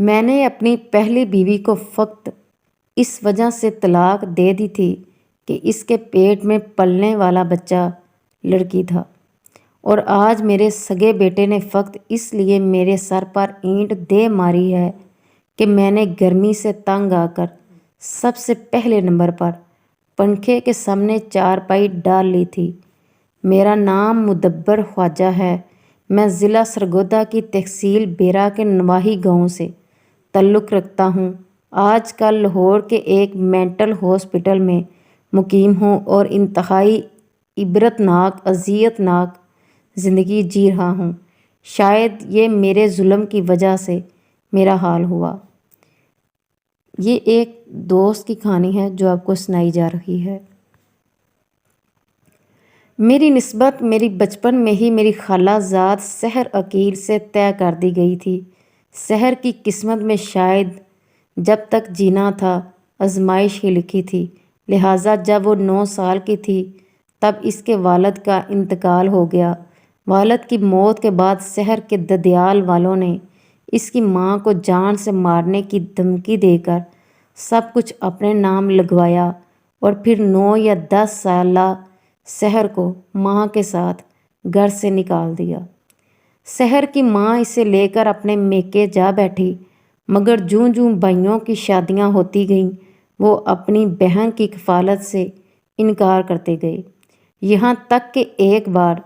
میں نے اپنی پہلی بیوی کو فقط اس وجہ سے طلاق دے دی تھی کہ اس کے پیٹ میں پلنے والا بچہ لڑکی تھا، اور آج میرے سگے بیٹے نے فقط اس لیے میرے سر پر اینٹ دے ماری ہے کہ میں نے گرمی سے تنگ آ کر سب سے پہلے نمبر پر پنکھے کے سامنے چارپائی ڈال لی تھی۔ میرا نام مدبر خواجہ ہے۔ میں ضلع سرگودا کی تحصیل بیرا کے نواحی گاؤں سے تعلق رکھتا ہوں۔ آج کل لاہور کے ایک مینٹل ہاسپٹل میں مقیم ہوں اور انتہائی عبرت ناک اذیت ناک زندگی جی رہا ہوں۔ شاید یہ میرے ظلم کی وجہ سے میرا حال ہوا۔ یہ ایک دوست کی کہانی ہے جو آپ کو سنائی جا رہی ہے۔ میری نسبت میری بچپن میں ہی میری خالہ زاد سحر عقیل سے طے کر دی گئی تھی۔ سحر کی قسمت میں شاید جب تک جینا تھا آزمائش ہی لکھی تھی، لہٰذا جب وہ 9 سال کی تھی تب اس کے والد کا انتقال ہو گیا۔ والد کی موت کے بعد سحر کے ددیال والوں نے اس کی ماں کو جان سے مارنے کی دھمکی دے کر سب کچھ اپنے نام لگوایا اور پھر 9 یا 10 سالہ سحر کو ماں کے ساتھ گھر سے نکال دیا۔ سحر کی ماں اسے لے کر اپنے میکے جا بیٹھی، مگر جوں جوں بھائیوں کی شادیاں ہوتی گئیں وہ اپنی بہن کی کفالت سے انکار کرتے گئے، یہاں تک کہ ایک بار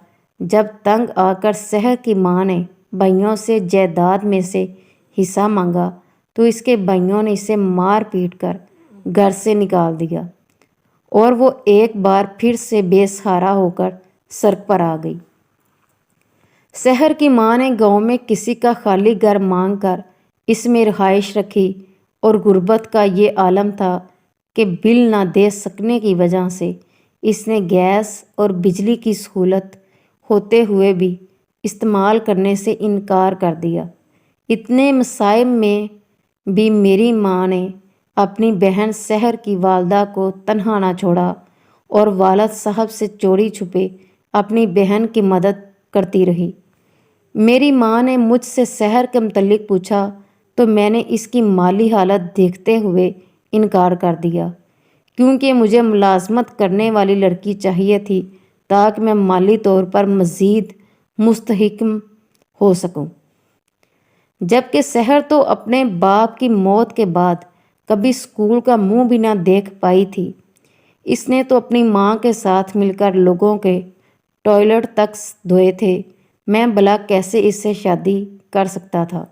جب تنگ آ کر سحر کی ماں نے بھائیوں سے جائیداد میں سے حصہ مانگا تو اس کے بھائیوں نے اسے مار پیٹ کر گھر سے نکال دیا اور وہ ایک بار پھر سے بے سہارا ہو کر سڑک پر آ گئی۔ سحر کی ماں نے گاؤں میں کسی کا خالی گھر مانگ کر اس میں رہائش رکھی اور غربت کا یہ عالم تھا کہ بل نہ دے سکنے کی وجہ سے اس نے گیس اور بجلی کی سہولت ہوتے ہوئے بھی استعمال کرنے سے انکار کر دیا۔ اتنے مصائب میں بھی میری ماں نے اپنی بہن سحر کی والدہ کو تنہا نہ چھوڑا اور والد صاحب سے چوری چھپے اپنی بہن کی مدد کرتی رہی۔ میری ماں نے مجھ سے سحر کے متعلق پوچھا تو میں نے اس کی مالی حالت دیکھتے ہوئے انکار کر دیا، کیونکہ مجھے ملازمت کرنے والی لڑکی چاہیے تھی تاکہ میں مالی طور پر مزید مستحکم ہو سکوں، جبکہ سحر تو اپنے باپ کی موت کے بعد کبھی اسکول کا منہ بھی نہ دیکھ پائی تھی۔ اس نے تو اپنی ماں کے ساتھ مل کر لوگوں کے ٹوائلٹ تک دھوئے تھے، میں بھلا کیسے اس سے شادی کر سکتا تھا۔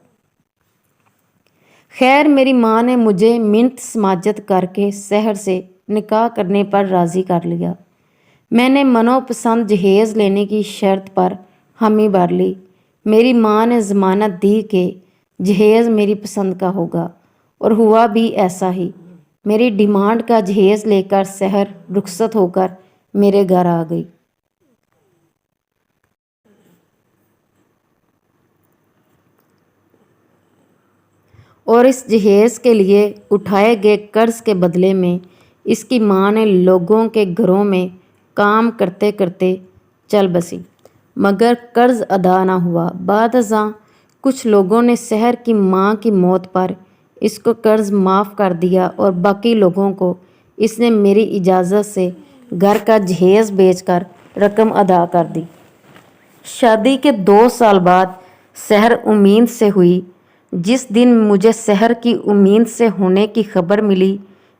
خیر میری ماں نے مجھے منت سماجت کر کے سحر سے نکاح کرنے پر راضی کر لیا۔ میں نے منو پسند جہیز لینے کی شرط پر حامی بھر لی۔ میری ماں نے ضمانت دی کہ جہیز میری پسند کا ہوگا، اور ہوا بھی ایسا ہی۔ میری ڈیمانڈ کا جہیز لے کر سحر رخصت ہو کر میرے گھر آ گئی۔ اور اس جہیز کے لیے اٹھائے گئے قرض کے بدلے میں اس کی ماں نے لوگوں کے گھروں میں کام کرتے کرتے چل بسی، مگر قرض ادا نہ ہوا۔ بعد ازاں کچھ لوگوں نے سحر کی ماں کی موت پر اس کو قرض معاف کر دیا اور باقی لوگوں کو اس نے میری اجازت سے گھر کا جہیز بیچ کر رقم ادا کر دی۔ شادی کے 2 سال بعد سحر امین سے ہوئی۔ جس دن مجھے سحر کی امین سے ہونے کی خبر ملی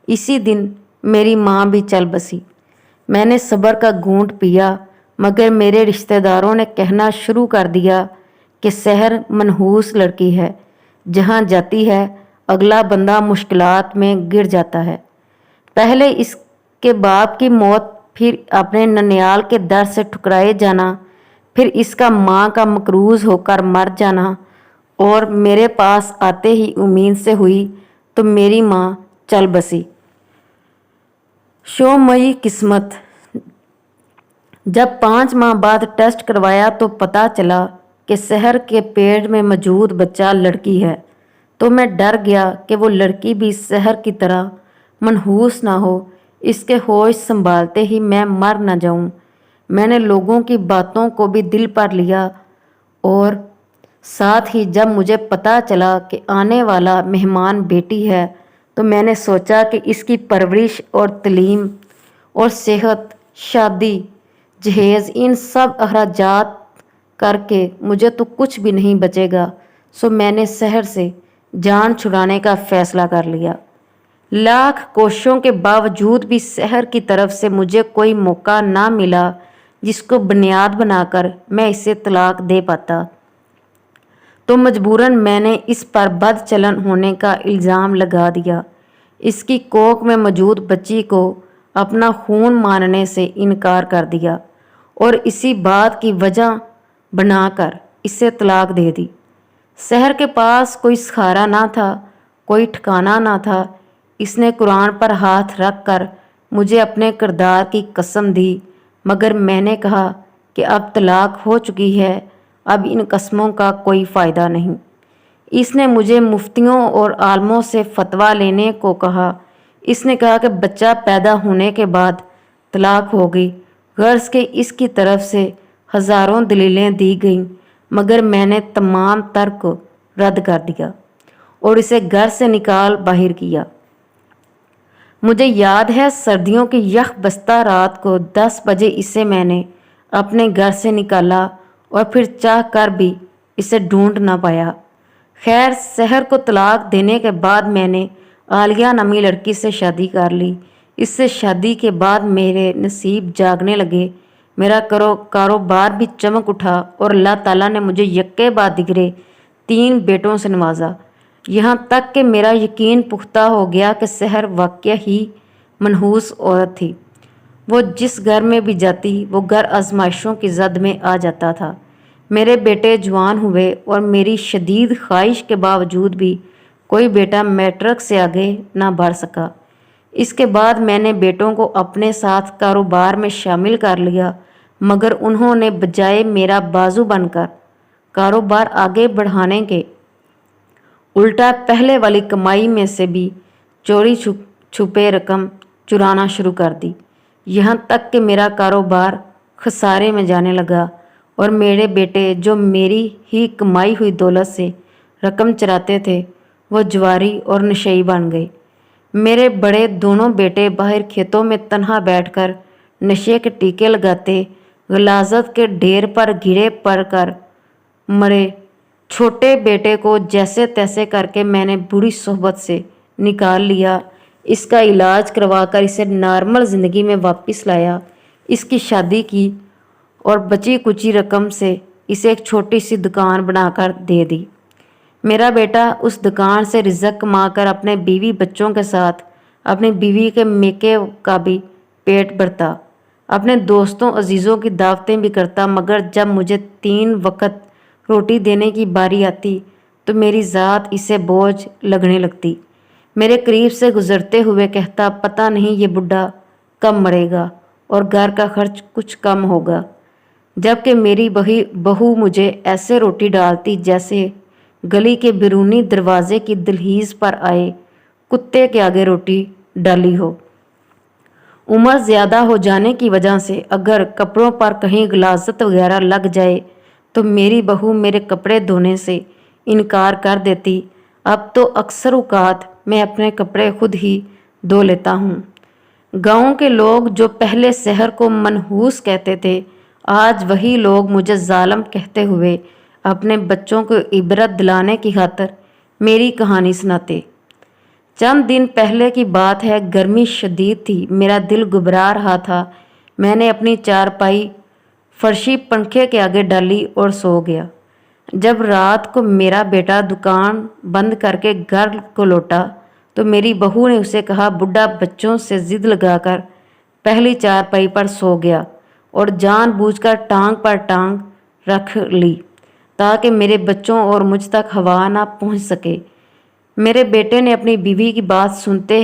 اسی دن میری ماں بھی چل بسی۔ میں نے صبر کا گھونٹ پیا، مگر میرے رشتہ داروں نے کہنا شروع کر دیا کہ سحر منحوس لڑکی ہے، جہاں جاتی ہے اگلا بندہ مشکلات میں گر جاتا ہے۔ پہلے اس کے باپ کی موت، پھر اپنے ننیال کے در سے ٹھکرائے جانا، پھر اس کا ماں کا مقروض ہو کر مر جانا، اور میرے پاس آتے ہی امید سے ہوئی تو میری ماں چل بسی۔ شومیری قسمت۔ جب 5 ماہ بعد ٹیسٹ کروایا تو پتہ چلا کہ سحر کے پیٹ میں موجود بچہ لڑکی ہے، تو میں ڈر گیا کہ وہ لڑکی بھی سحر کی طرح منحوس نہ ہو، اس کے ہوش سنبھالتے ہی میں مر نہ جاؤں۔ میں نے لوگوں کی باتوں کو بھی دل پر لیا اور ساتھ ہی جب مجھے پتہ چلا کہ آنے والا مہمان بیٹی ہے تو میں نے سوچا کہ اس کی پرورش اور تعلیم اور صحت، شادی، جہیز، ان سب اخراجات کر کے مجھے تو کچھ بھی نہیں بچے گا، سو میں نے سحر سے جان چھڑانے کا فیصلہ کر لیا۔ لاکھ کوششوں کے باوجود بھی سحر کی طرف سے مجھے کوئی موقع نہ ملا جس کو بنیاد بنا کر میں اسے طلاق دے پاتا، تو مجبوراً میں نے اس پر بد چلن ہونے کا الزام لگا دیا۔ اس کی کوکھ میں موجود بچی کو اپنا خون ماننے سے انکار کر دیا اور اسی بات کی وجہ بنا کر اسے طلاق دے دی۔ سحر کے پاس کوئی سہارا نہ تھا، کوئی ٹھکانہ نہ تھا۔ اس نے قرآن پر ہاتھ رکھ کر مجھے اپنے کردار کی قسم دی، مگر میں نے کہا کہ اب طلاق ہو چکی ہے، اب ان قسموں کا کوئی فائدہ نہیں۔ اس نے مجھے مفتیوں اور عالموں سے فتویٰ لینے کو کہا۔ اس نے کہا کہ بچہ پیدا ہونے کے بعد طلاق ہوگی، غرض کہ اس کی طرف سے ہزاروں دلیلیں دی گئیں، مگر میں نے تمام تر کو رد کر دیا اور اسے گھر سے نکال باہر کیا۔ مجھے یاد ہے سردیوں کی یخ بستہ رات کو 10 بجے اسے میں نے اپنے گھر سے نکالا اور پھر چاہ کر بھی اسے ڈھونڈ نہ پایا۔ خیر، سحر کو طلاق دینے کے بعد میں نے عالیہ نامی لڑکی سے شادی کر لی۔ اس سے شادی کے بعد میرے نصیب جاگنے لگے، میرا کاروبار بھی چمک اٹھا اور اللہ تعالیٰ نے مجھے یکے بعد دیگرے 3 بیٹوں سے نوازا، یہاں تک کہ میرا یقین پختہ ہو گیا کہ سحر واقعہ ہی منحوس عورت تھی۔ وہ جس گھر میں بھی جاتی وہ گھر آزمائشوں کی زد میں آ جاتا تھا۔ میرے بیٹے جوان ہوئے اور میری شدید خواہش کے باوجود بھی کوئی بیٹا میٹرک سے آگے نہ بڑھ سکا۔ اس کے بعد میں نے بیٹوں کو اپنے ساتھ کاروبار میں شامل کر لیا، مگر انہوں نے بجائے میرا بازو بن کر کاروبار آگے بڑھانے کے الٹا پہلے والی کمائی میں سے بھی چوری چھپے رقم چرانا شروع کر دی، یہاں تک کہ میرا کاروبار خسارے میں جانے لگا اور میرے بیٹے جو میری ہی کمائی ہوئی دولت سے رقم چراتے تھے وہ جواری اور نشئی بن گئے۔ میرے بڑے دونوں بیٹے باہر کھیتوں میں تنہا بیٹھ کر نشے کے ٹیکے لگاتے، غلاظت کے ڈھیر پر گھرے پڑ کر مرے۔ چھوٹے بیٹے کو جیسے تیسے کر کے میں نے بری صحبت سے نکال لیا، اس کا علاج کروا کر اسے نارمل زندگی میں واپس لایا، اس کی شادی کی اور بچی کچی رقم سے اسے ایک چھوٹی سی دکان بنا کر دے دی۔ میرا بیٹا اس دکان سے رزق کما کر اپنے بیوی بچوں کے ساتھ اپنی بیوی کے میکے کا بھی پیٹ بھرتا، اپنے دوستوں عزیزوں کی دعوتیں بھی کرتا، مگر جب مجھے 3 وقت روٹی دینے کی باری آتی تو میری ذات اسے بوجھ لگنے لگتی۔ میرے قریب سے گزرتے ہوئے کہتا، پتہ نہیں یہ بڈھا کب مرے گا اور گھر کا خرچ کچھ کم ہوگا، جبکہ میری بہو مجھے ایسے روٹی ڈالتی جیسے گلی کے بیرونی دروازے کی دہلیز پر آئے کتے کے آگے روٹی ڈالی ہو۔ عمر زیادہ ہو جانے کی وجہ سے اگر کپڑوں پر کہیں غلاظت وغیرہ لگ جائے تو میری بہو میرے کپڑے دھونے سے انکار کر دیتی۔ اب تو اکثر اوقات میں اپنے کپڑے خود ہی دھو لیتا ہوں۔ گاؤں کے لوگ جو پہلے سحر کو منحوس کہتے تھے، آج وہی لوگ مجھے ظالم کہتے ہوئے اپنے بچوں کو عبرت دلانے کی خاطر میری کہانی سناتے۔ چند دن پہلے کی بات ہے، گرمی شدید تھی، میرا دل گھبرا رہا تھا۔ میں نے اپنی چارپائی فرشی پنکھے کے آگے ڈالی اور سو گیا۔ جب رات کو میرا بیٹا دکان بند کر کے گھر کو لوٹا تو میری بہو نے اسے کہا، بڈھا بچوں سے ضد لگا کر پہلی چارپائی پر سو گیا اور جان بوجھ کر ٹانگ پر ٹانگ رکھ لی تاکہ میرے بچوں اور مجھ تک ہوا نہ پہنچ سکے۔ میرے بیٹے نے اپنی بیوی کی بات سنتے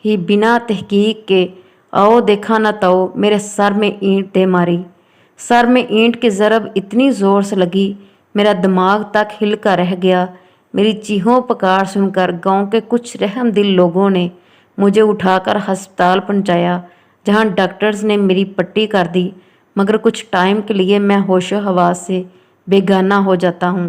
ہی بنا تحقیق کے آؤ دیکھا نہ تاؤ میرے سر میں اینٹ دے ماری۔ سر میں اینٹ کی ضرب اتنی زور سے لگی میرا دماغ تک ہل کر رہ گیا۔ میری چیخوں پکار سن کر گاؤں کے کچھ رحم دل لوگوں نے مجھے اٹھا کر ہسپتال پہنچایا، جہاں ڈاکٹرز نے میری پٹی کر دی، مگر کچھ ٹائم کے لیے میں ہوش و حواس سے بے گانہ ہو جاتا ہوں۔